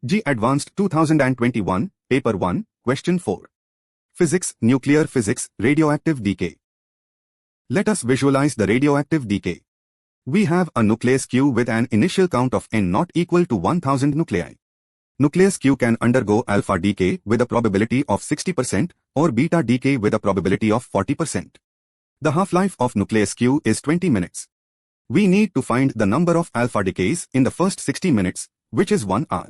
JEE Advanced 2021, Paper 1, Question 4. Physics, Nuclear Physics, Radioactive Decay. Let us visualize the radioactive decay. We have a nucleus Q with an initial count of N not equal to 1000 nuclei. Nucleus Q can undergo alpha decay with a probability of 60% or beta decay with a probability of 40%. The half-life of nucleus Q is 20 minutes. We need to find the number of alpha decays in the first 60 minutes, which is 1 hour.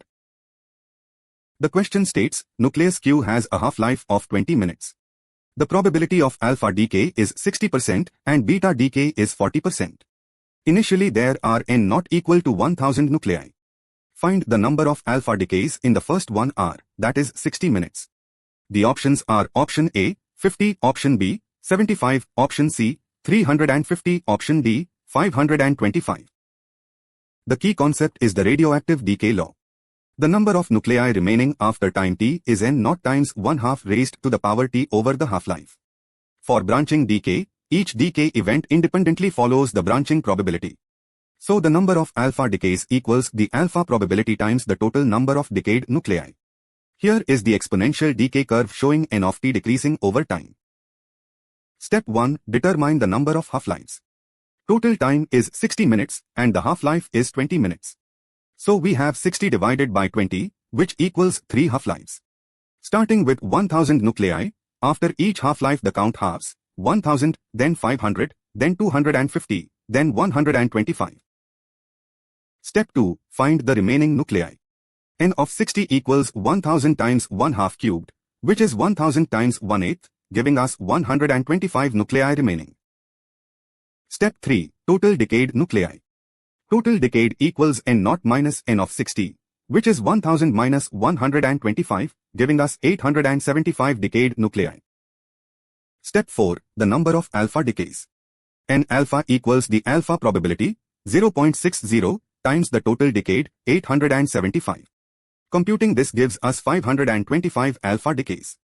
The question states, nucleus Q has a half-life of 20 minutes. The probability of alpha decay is 60% and beta decay is 40%. Initially there are N not equal to 1000 nuclei. Find the number of alpha decays in the first 1 hour, that is 60 minutes. The options are option A, 50, option B, 75, option C, 350, option D, 525. The key concept is the radioactive decay law. The number of nuclei remaining after time t is N naught times 1/2 raised to the power t over the half-life. For branching decay, each decay event independently follows the branching probability. So the number of alpha decays equals the alpha probability times the total number of decayed nuclei. Here is the exponential decay curve showing N of t decreasing over time. Step 1. Determine the number of half-lives. Total time is 60 minutes and the half-life is 20 minutes. So we have 60 divided by 20, which equals 3 half-lives. Starting with 1000 nuclei, after each half-life the count halves, 1000, then 500, then 250, then 125. Step 2. Find the remaining nuclei. N of 60 equals 1000 times 1/2 cubed, which is 1000 times 1/8, giving us 125 nuclei remaining. Step 3. Total decayed nuclei. Total decayed equals N naught minus N of 60, which is 1000 minus 125, giving us 875 decayed nuclei. Step 4. The number of alpha decays. N alpha equals the alpha probability, 0.60, times the total decayed, 875. Computing this gives us 525 alpha decays.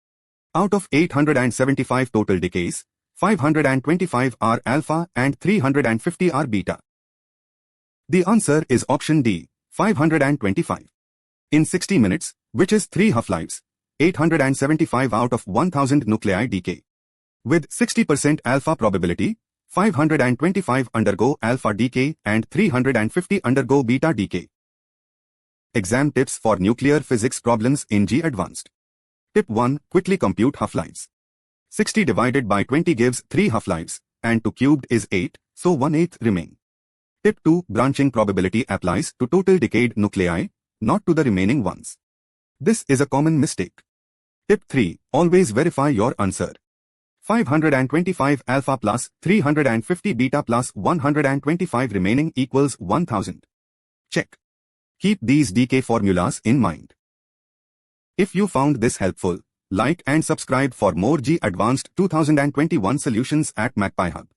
Out of 875 total decays, 525 are alpha and 350 are beta. The answer is option D, 525. In 60 minutes, which is 3 half-lives, 875 out of 1000 nuclei decay. With 60% alpha probability, 525 undergo alpha decay and 350 undergo beta decay. Exam tips for nuclear physics problems in JEE Advanced. Tip 1. Quickly compute half-lives. 60 divided by 20 gives 3 half-lives, and 2 cubed is 8, so 1/8 remain. Tip 2. Branching probability applies to total decayed nuclei, not to the remaining ones. This is a common mistake. Tip 3. Always verify your answer. 525 alpha plus 350 beta plus 125 remaining equals 1000. Check. Keep these decay formulas in mind. If you found this helpful, like and subscribe for more JEE Advanced 2021 solutions at MAGPIEHUB.